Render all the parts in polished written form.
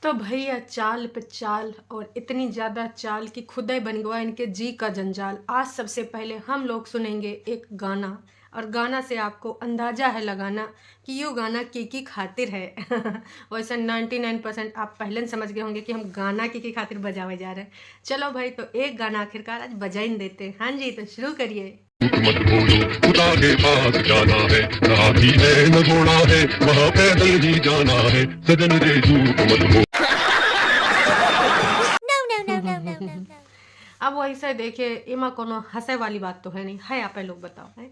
तो भैया चाल पे चाल और इतनी ज़्यादा चाल कि खुदा बन गया इनके जी का जंजाल। आज सबसे पहले हम लोग सुनेंगे एक गाना और गाना से आपको अंदाज़ा है लगाना कि ये गाना की खातिर है। वैसे 99% आप पहले ही समझ गए होंगे कि हम गाना की खातिर बजावे जा रहे हैं। चलो भाई, तो एक गाना आखिरकार आज बजा ही देते हैं। हाँ जी, तो शुरू करिए। मत बोलो, खुदा के पास जाना है, न हाथी है न घोड़ा है, वहाँ पैदल ही जाना है, सजन रे झूठ मत बोलो। अब वैसे देखिए, इमा कोनो हंसे वाली बात तो है नहीं है। आप लोग बताओ है।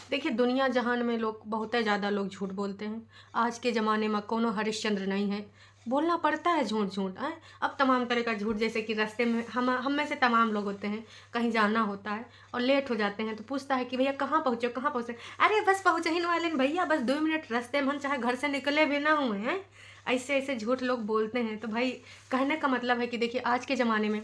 देखिए, दुनिया जहान में लोग बहुत ज़्यादा लोग झूठ बोलते हैं। आज के ज़माने में कोनो हरिश्चंद्र नहीं है, बोलना पड़ता है झूठ झूठ है। अब तमाम तरह का झूठ, जैसे कि रास्ते में हम में से तमाम लोग होते हैं, कहीं जाना होता है और लेट हो जाते हैं तो पूछता है कि भैया कहाँ पहुँचे, कहाँ पहुँचे। अरे बस पहुँचे ही वाले हैं भैया, बस 2 मिनट रास्ते में, हम चाहे घर से निकले भी ना हुए हैं। ऐसे ऐसे झूठ लोग बोलते हैं। तो भाई, कहने का मतलब है कि देखिए, आज के ज़माने में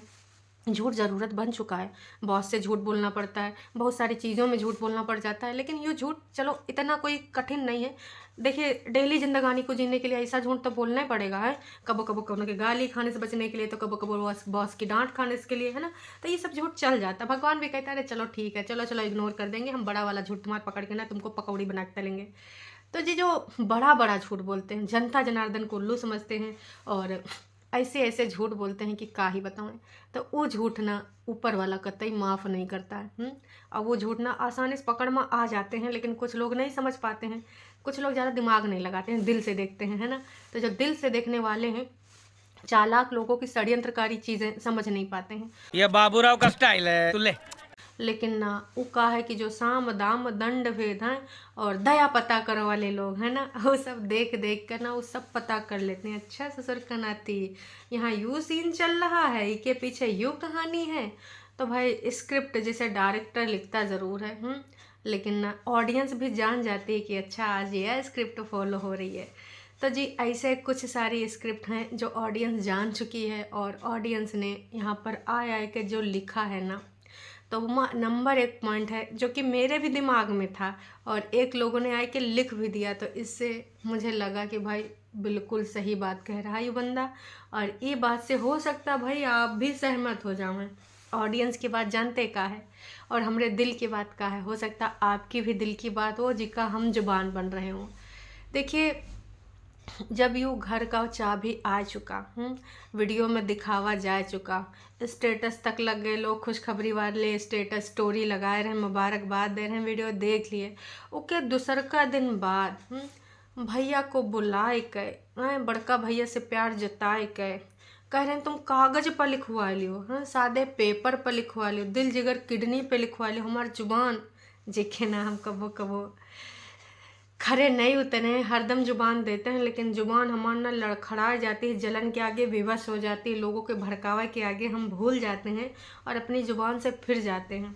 झूठ ज़रूरत बन चुका है। बॉस से झूठ बोलना पड़ता है, बहुत सारी चीज़ों में झूठ बोलना पड़ जाता है। लेकिन ये झूठ चलो इतना कोई कठिन नहीं है। देखिए, डेली ज़िंदगानी को जीने के लिए ऐसा झूठ तो बोलना ही पड़ेगा है। कबो कबो कोनो के गाली खाने से बचने के लिए, तो कबो कबो बॉस की डांट खाने के लिए, है ना। तो ये सब झूठ चल जाता है। भगवान भी कहता है अरे चलो ठीक है, चलो चलो इग्नोर कर देंगे, हम बड़ा वाला झूठ तुम्हारे पकड़ के ना तुमको पकौड़ी बना के तलेंगे। तो जी, जो बड़ा बड़ा झूठ बोलते हैं, जनता जनार्दन को उल्लू समझते हैं और ऐसे ऐसे झूठ बोलते हैं कि का ही बताऊँ। तो वो झूठ ना ऊपर वाला कतई माफ़ नहीं करता है। और वो झूठ ना आसानी से पकड़ में आ जाते हैं, लेकिन कुछ लोग नहीं समझ पाते हैं। कुछ लोग ज़्यादा दिमाग नहीं लगाते हैं, दिल से देखते हैं, है ना। तो जो दिल से देखने वाले हैं, चालाक लोगों की षड्यंत्रकारी चीज़ें समझ नहीं पाते हैं। ये बाबूराव का स्टाइल है तुले। लेकिन ना वो का है कि जो साम दाम दंड भेद हैं और दया पता करो वाले लोग हैं ना, वो सब देख देख कर ना वो सब पता कर लेते हैं। अच्छा ससुर का नाती, यहाँ यूँ सीन चल रहा है, इसके पीछे यूँ कहानी है। तो भाई, स्क्रिप्ट जिसे डायरेक्टर लिखता ज़रूर है, लेकिन ना ऑडियंस भी जान जाती है कि अच्छा आज ये स्क्रिप्ट फॉलो हो रही है। तो जी, ऐसे कुछ सारी स्क्रिप्ट हैं जो ऑडियंस जान चुकी है और ऑडियंस ने यहाँ पर आए के जो लिखा है ना, तो नंबर 1 पॉइंट है जो कि मेरे भी दिमाग में था और एक लोगों ने आए के लिख भी दिया। तो इससे मुझे लगा कि भाई बिल्कुल सही बात कह रहा है ये बंदा। और ये बात से हो सकता भाई आप भी सहमत हो जाओ। ऑडियंस की बात जानते का है और हमरे दिल की बात का है। हो सकता आपकी भी दिल की बात हो जिसका हम जुबान बन रहे हों। देखिए, जब यूँ घर का चाबी आ चुका, वीडियो में दिखावा जा चुका, स्टेटस तक लग गए लोग, खुशखबरी वाले स्टेटस स्टोरी लगाए रहे, मुबारकबाद दे रहे हैं, वीडियो देख लिए। ओके, दूसर का दिन बाद भैया को बुलाए के, बड़का भैया से प्यार जताए के कह रहे हैं तुम कागज पर लिखवा लियो, हाँ सादे पेपर पर लिखवा लियो, दिल जिगर किडनी पे लिखवा लियो, हमार जुबान जेखे ना हम कबो कबो खरे नहीं उतरे हैं, हरदम जुबान देते हैं, लेकिन जुबान हमारा ना लड़खड़ा जाती है, जलन के आगे विवश हो जाती है, लोगों के भड़कावा के आगे हम भूल जाते हैं और अपनी जुबान से फिर जाते हैं।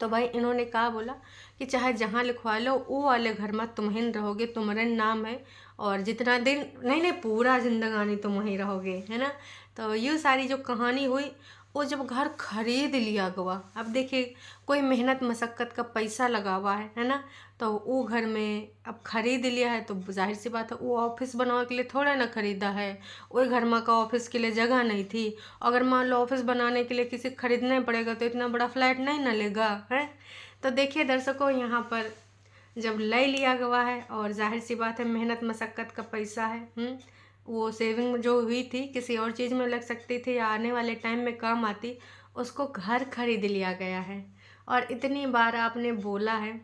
तो भाई, इन्होंने कहा बोला कि चाहे जहाँ लिखवा लो वो वाले घर में तुम ही रहोगे, तुम्हारे नाम है और जितना दिन नहीं नहीं पूरा जिंदगानी तुम वहीं रहोगे, है ना। तो ये सारी जो कहानी हुई, वो जब घर खरीद लिया गया, अब देखिए कोई मेहनत मशक्क़त का पैसा लगा हुआ है ना। तो वो घर में अब खरीद लिया है तो जाहिर सी बात है वो ऑफिस बनाने के लिए थोड़ा ना खरीदा है। वही घर में का ऑफिस के लिए जगह नहीं थी। अगर मान लो ऑफिस बनाने के लिए किसी खरीदना पड़ेगा तो इतना बड़ा फ्लैट नहीं ना लेगा है। तो देखिए दर्शकों, यहाँ पर जब ले लिया गया है और जाहिर सी बात है मेहनत मशक्क़त का पैसा है, वो सेविंग जो हुई थी किसी और चीज़ में लग सकती थी या आने वाले टाइम में काम आती, उसको घर खरीद लिया गया है। और इतनी बार आपने बोला है,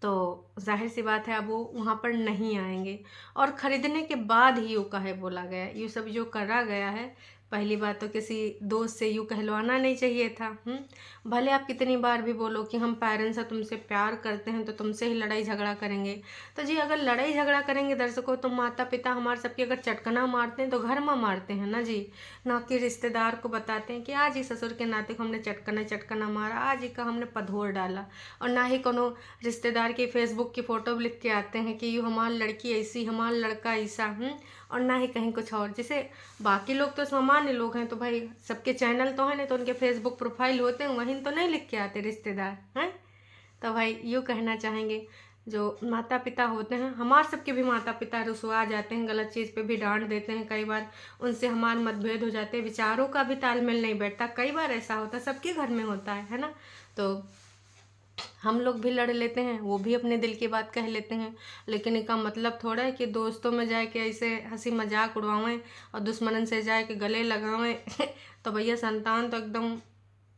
तो जाहिर सी बात है अब वो वहाँ पर नहीं आएंगे। और ख़रीदने के बाद ही यूँ कहे बोला गया, ये सब जो करा गया है, पहली बात तो किसी दोस्त से यूँ कहलवाना नहीं चाहिए था। भले आप कितनी बार भी बोलो कि हम पेरेंट्स हैं, तुमसे प्यार करते हैं, तो तुमसे ही लड़ाई झगड़ा करेंगे। तो जी, अगर लड़ाई झगड़ा करेंगे दर्शकों, तो माता पिता हमारे सबके अगर चटकना मारते हैं तो घर में मारते हैं ना जी, ना कि रिश्तेदार को बताते हैं कि आज ही ससुर के नाते को हमने चटकना मारा, आज ही का हमने पधोर डाला। और ना ही कोनो रिश्तेदार की फेसबुक की फ़ोटो लिख के आते हैं कि यू हमारी लड़की ऐसी, हमारा लड़का ऐसा, और ना ही कहीं कुछ और। जैसे बाकी लोग तो सामान्य लोग हैं, तो भाई सबके चैनल तो हैं नहीं, तो उनके फेसबुक प्रोफाइल होते हैं, वहीं तो नहीं लिख के आते रिश्तेदार हैं। तो भाई यूँ कहना चाहेंगे जो माता पिता होते हैं, हमारे सबके भी माता पिता रुसवा जाते हैं, गलत चीज़ पे भी डांट देते हैं, कई बार उनसे हमारे मतभेद हो जाते हैं, विचारों का भी तालमेल नहीं बैठता, कई बार ऐसा होता है, सबके घर में होता है ना। तो हम लोग भी लड़ लेते हैं, वो भी अपने दिल की बात कह लेते हैं, लेकिन इसका मतलब थोड़ा है कि दोस्तों में जाए के ऐसे हंसी मजाक उड़वाएं और दुश्मनन से जाए के गले लगावें तो भैया संतान तो एकदम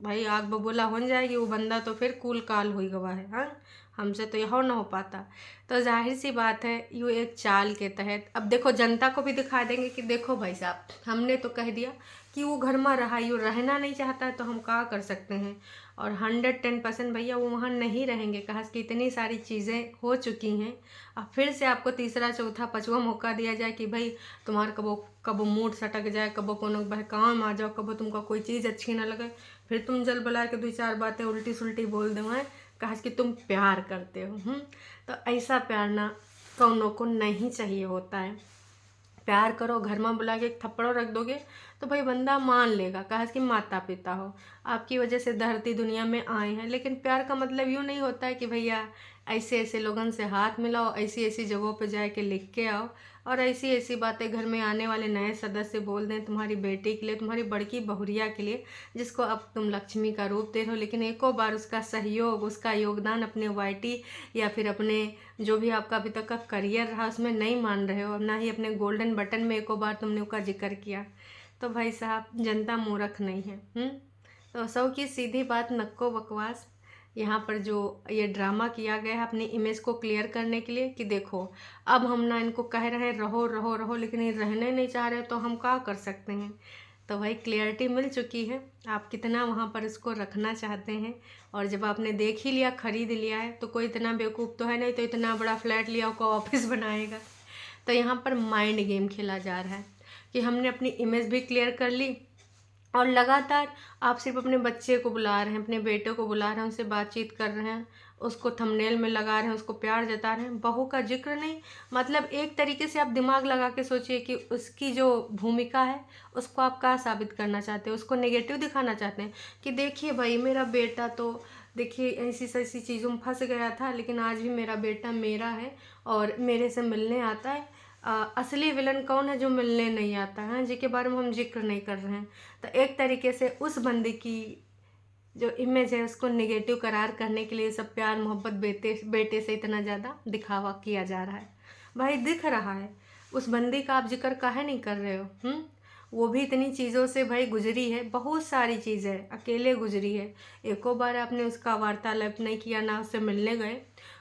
भाई आग बबूला हो जाएगी, वो बंदा तो फिर कूल काल हुई गवा है। हाँ, हमसे तो यह ना हो पाता। तो जाहिर सी बात है, यूँ एक चाल के तहत अब देखो जनता को भी दिखा देंगे कि देखो भाई साहब, हमने तो कह दिया कि वो घर में रहा, यूँ रहना नहीं चाहता है, तो हम क्या कर सकते हैं। और 110% भैया वो वहाँ नहीं रहेंगे, कहा कि इतनी सारी चीज़ें हो चुकी हैं। अब फिर से आपको तीसरा चौथा पाँचवा मौका दिया जाए कि भाई तुम्हारा कबो मूड सटक जाए, कबो कोनो बहकाव में आ जाओ, कबो तुमको कोई चीज़ अच्छी ना लगे, फिर तुम जल बुला के 2-4 बातें उल्टी सुल्टी बोल दो हैं, कहा कि तुम प्यार करते हो। तो ऐसा प्यार ना कौनों को नहीं चाहिए होता है। प्यार करो, घर में बुला के एक थप्पड़ों रख दोगे तो भाई बंदा मान लेगा, कहा कि माता पिता हो, आपकी वजह से धरती दुनिया में आए हैं। लेकिन प्यार का मतलब यूँ नहीं होता है कि भैया ऐसे ऐसे लोगों से हाथ मिलाओ, ऐसी ऐसी जगहों पे जाए के लिख के आओ और ऐसी ऐसी बातें घर में आने वाले नए सदस्य बोल दें तुम्हारी बेटी के लिए, तुम्हारी बड़की बहुरिया के लिए, जिसको अब तुम लक्ष्मी का रूप दे रहे हो, लेकिन एको बार उसका सहयोग, उसका योगदान अपने वाईटी या फिर अपने जो भी आपका अभी तक का करियर रहा उसमें नहीं मान रहे हो, और ना ही अपने गोल्डन बटन में एको बार तुमने उसका जिक्र किया। तो भाई साहब जनता मूर्ख नहीं है। तो सौ की सीधी बात, नक्को बकवास। यहाँ पर जो ये ड्रामा किया गया है अपनी इमेज को क्लियर करने के लिए कि देखो अब हम ना इनको कह रहे हैं रहो रहो रहो, लेकिन ये रहने नहीं चाह रहे, तो हम क्या कर सकते हैं। तो भाई क्लियरिटी मिल चुकी है, आप कितना वहाँ पर इसको रखना चाहते हैं। और जब आपने देख ही लिया, खरीद लिया है, तो कोई इतना बेवकूफ़ तो है नहीं तो इतना बड़ा फ्लैट लिया को ऑफिस बनाएगा। तो यहाँ पर माइंड गेम खेला जा रहा है कि हमने अपनी इमेज भी क्लियर कर ली और लगातार आप सिर्फ अपने बच्चे को बुला रहे हैं, अपने बेटे को बुला रहे हैं, उनसे बातचीत कर रहे हैं, उसको थंबनेल में लगा रहे हैं, उसको प्यार जता रहे हैं, बहू का जिक्र नहीं। मतलब एक तरीके से आप दिमाग लगा के सोचिए कि उसकी जो भूमिका है उसको आप क्या साबित करना चाहते हैं, उसको नेगेटिव दिखाना चाहते हैं कि देखिए भाई मेरा बेटा तो देखिए ऐसी ऐसी चीज़ों में फंस गया था, लेकिन आज भी मेरा बेटा मेरा है और मेरे से मिलने आता है। असली विलन कौन है जो मिलने नहीं आता है, जिसके बारे में हम जिक्र नहीं कर रहे हैं। तो एक तरीके से उस बंदे की जो इमेज है उसको नेगेटिव करार करने के लिए सब प्यार मोहब्बत बेटे से इतना ज़्यादा दिखावा किया जा रहा है। भाई दिख रहा है, उस बंदी का आप जिक्र काहे नहीं कर रहे हो। वो भी इतनी चीज़ों से भाई गुजरी है, बहुत सारी चीज़ें अकेले गुजरी है। एको बार आपने उसका वार्तालाप नहीं किया, ना उससे मिलने गए।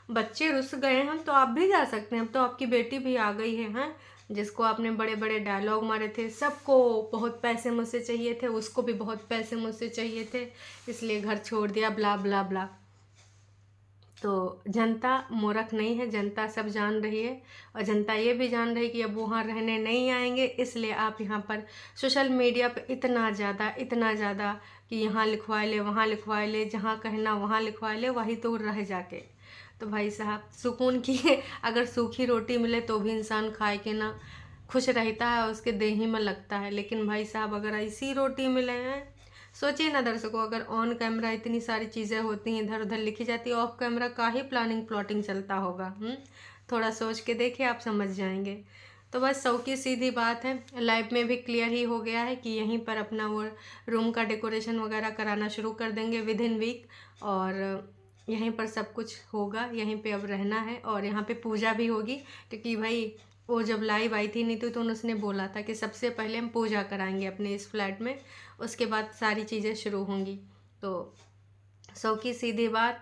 बच्चे रुस गए हैं तो आप भी जा सकते हैं, अब तो आपकी बेटी भी आ गई है। हैं जिसको आपने बड़े बड़े डायलॉग मारे थे, सबको बहुत पैसे मुझसे चाहिए थे, उसको भी बहुत पैसे मुझसे चाहिए थे, इसलिए घर छोड़ दिया, ब्ला ब्ला ब्ला। तो जनता मूर्ख नहीं है, जनता सब जान रही है। और जनता ये भी जान रही है कि अब वहाँ रहने नहीं आएंगे, इसलिए आप यहाँ पर सोशल मीडिया पे इतना ज़्यादा कि यहाँ लिखवा ले, वहाँ लिखवा ले, जहाँ कहना वहाँ लिखवा ले, वही तो रह जाके। तो भाई साहब सुकून की अगर सूखी रोटी मिले तो भी इंसान खाए के ना खुश रहता है, उसके देही में लगता है। लेकिन भाई साहब अगर ऐसी रोटी मिले हैं, सोचिए ना दर्शकों, अगर ऑन कैमरा इतनी सारी चीज़ें होती हैं, इधर उधर लिखी जाती है, ऑफ कैमरा का ही प्लानिंग प्लॉटिंग चलता होगा। थोड़ा सोच के देखिए, आप समझ जाएंगे। तो बस सौ की सीधी बात है, लाइव में भी क्लियर ही हो गया है कि यहीं पर अपना वो रूम का डेकोरेशन वगैरह कराना शुरू कर देंगे विद इन वीक, और यहीं पर सब कुछ होगा, यहीं पे अब रहना है। और यहाँ पे पूजा भी होगी, क्योंकि भाई वो जब लाइव आई थी नीतू तो उसने बोला था कि सबसे पहले हम पूजा कराएंगे अपने इस फ्लैट में, उसके बाद सारी चीज़ें शुरू होंगी। तो सौ की सीधी बात,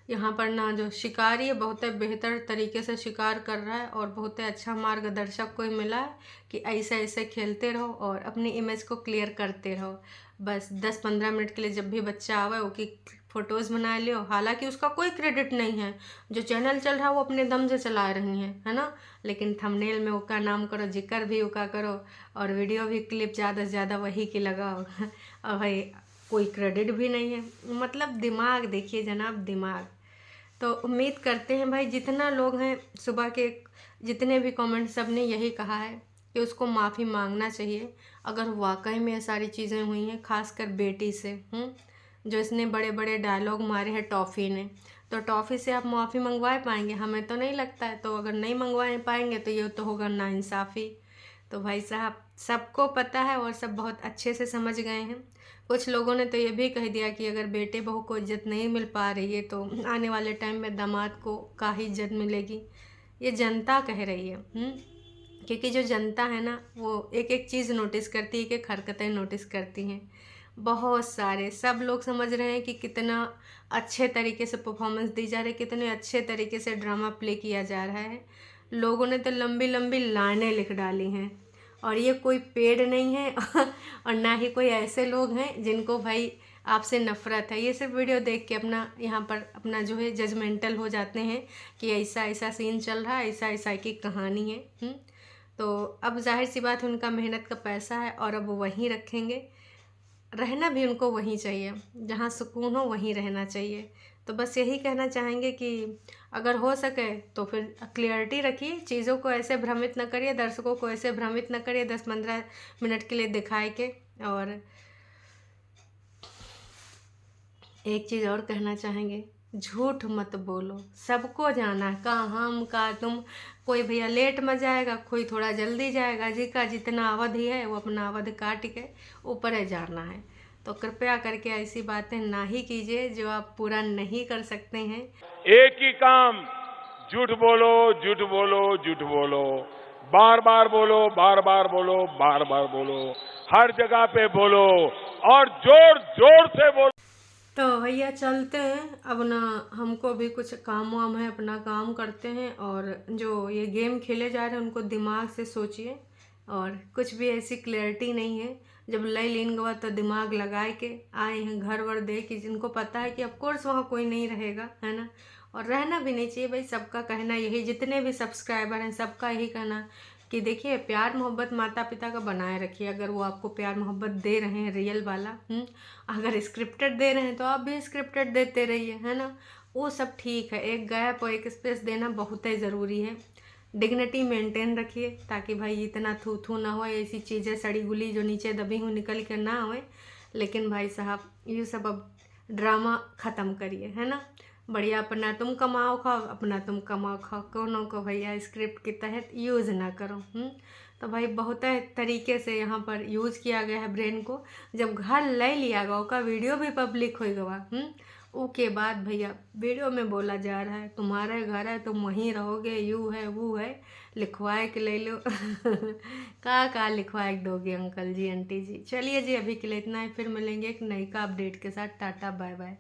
यहाँ पर ना जो शिकारी है बहुत बेहतर तरीके से शिकार कर रहा है, और बहुत अच्छा मार्गदर्शक कोई मिला है कि ऐसे ऐसे खेलते रहो और अपनी इमेज को क्लियर करते रहो। बस 10-15 मिनट के लिए जब भी बच्चा आवे वो की फ़ोटोज़ बना लियो। हालांकि उसका कोई क्रेडिट नहीं है, जो चैनल चल रहा है वो अपने दम से चला रही हैं, है ना। लेकिन थंबनेल में उसका नाम करो, जिक्र भी उसका करो, और वीडियो भी क्लिप ज़्यादा से ज़्यादा वही की लगाओ और भाई कोई क्रेडिट भी नहीं है। मतलब दिमाग देखिए जनाब, दिमाग। तो उम्मीद करते हैं भाई जितना लोग हैं, सुबह के जितने भी कमेंट, सब ने यही कहा है कि उसको माफ़ी मांगना चाहिए अगर वाकई में ये सारी चीज़ें हुई हैं, खासकर बेटी से। जो इसने बड़े बड़े डायलॉग मारे हैं टॉफ़ी ने, तो टॉफ़ी से आप माफ़ी मंगवा पाएंगे? हमें तो नहीं लगता है। तो अगर नहीं मंगवा पाएंगे तो ये तो होगा नाइंसाफ़ी। तो भाई साहब सबको पता है और सब बहुत अच्छे से समझ गए हैं। कुछ लोगों ने तो ये भी कह दिया कि अगर बेटे बहू को इज्जत नहीं मिल पा रही है तो आने वाले टाइम में दामाद को का ही इज्जत मिलेगी। ये जनता कह रही है। क्योंकि जो जनता है ना वो एक एक चीज़ नोटिस करती है, एक एक हरकतें नोटिस करती हैं। बहुत सारे सब लोग समझ रहे हैं कि कितना अच्छे तरीके से परफॉर्मेंस दी जा रही है, कितने अच्छे तरीके से ड्रामा प्ले किया जा रहा है। लोगों ने तो लंबी लंबी लाइनें लिख डाली हैं। और ये कोई पेड नहीं है और ना ही कोई ऐसे लोग हैं जिनको भाई आपसे नफ़रत है। ये सिर्फ वीडियो देख के अपना यहाँ पर अपना जो है जजमेंटल हो जाते हैं कि ऐसा ऐसा सीन चल रहा है, ऐसा ऐसा की कहानी है। तो अब जाहिर सी बात है उनका मेहनत का पैसा है और अब वो वहीं रखेंगे। रहना भी उनको वहीं चाहिए, जहाँ सुकून हो वहीं रहना चाहिए। तो बस यही कहना चाहेंगे कि अगर हो सके तो फिर क्लियरिटी रखिए, चीज़ों को ऐसे भ्रमित न करिए, दर्शकों को ऐसे भ्रमित न करिए 10-15 मिनट के लिए दिखाए के। और एक चीज़ और कहना चाहेंगे, झूठ मत बोलो। सबको जाना है, का हम का तुम। कोई भैया लेट में जाएगा, कोई थोड़ा जल्दी जाएगा। जी का जितना अवधि है वो अपना अवधि काट के ऊपर है जाना है। तो कृपया करके ऐसी बातें ना ही कीजिए जो आप पूरा नहीं कर सकते हैं। एक ही काम, झूठ बोलो, झूठ बोलो, झूठ बोलो, बार बार बोलो, बार बार बोलो, बार बार बोलो, हर जगह पे बोलो और जोर जोर से बोलो। तो भैया चलते हैं, अब ना हमको भी कुछ काम वाम है, अपना काम करते हैं। और जो ये गेम खेले जा रहे हैं उनको दिमाग से सोचिए और कुछ भी ऐसी क्लैरिटी नहीं है। जब लय लीन गवा तो दिमाग लगाए के आए हैं घर वर दे कि जिनको पता है कि ऑफकोर्स वहाँ कोई नहीं रहेगा, है ना। और रहना भी नहीं चाहिए भाई। सबका कहना यही, जितने भी सब्सक्राइबर हैं सबका यही कहना कि देखिए प्यार मोहब्बत माता पिता का बनाए रखिए। अगर वो आपको प्यार मोहब्बत दे रहे हैं रियल वाला, अगर स्क्रिप्टेड दे रहे हैं तो आप भी स्क्रिप्टेड देते रहिए, है ना। वो सब ठीक है, एक गैप और एक स्पेस देना बहुत ही ज़रूरी है। डिग्निटी मेंटेन रखिए ताकि भाई इतना थू थू ना हो, ऐसी चीज़ें सड़ी गुली जो नीचे दबी हुई निकल कर ना होए। लेकिन भाई साहब ये सब अब ड्रामा ख़त्म करिए, है ना। बढ़िया अपना तुम कमाओ खाओ, अपना तुम कमाओ खाओ, कोनो को भैया स्क्रिप्ट के तहत यूज़ ना करो। तो भाई बहुत तरीके से यहाँ पर यूज़ किया गया है ब्रेन को। जब घर ले लिया गया का वीडियो भी पब्लिक हो गवा, उसके बाद भैया वीडियो में बोला जा रहा है तुम्हारे घर है तुम वहीं रहोगे, यू है वो है, लिखवाए के ले लो का लिखवाए दोगे अंकल जी आंटी जी। चलिए जी अभी के लिए इतना ही, फिर मिलेंगे एक नई का अपडेट के साथ। Tata bye bye.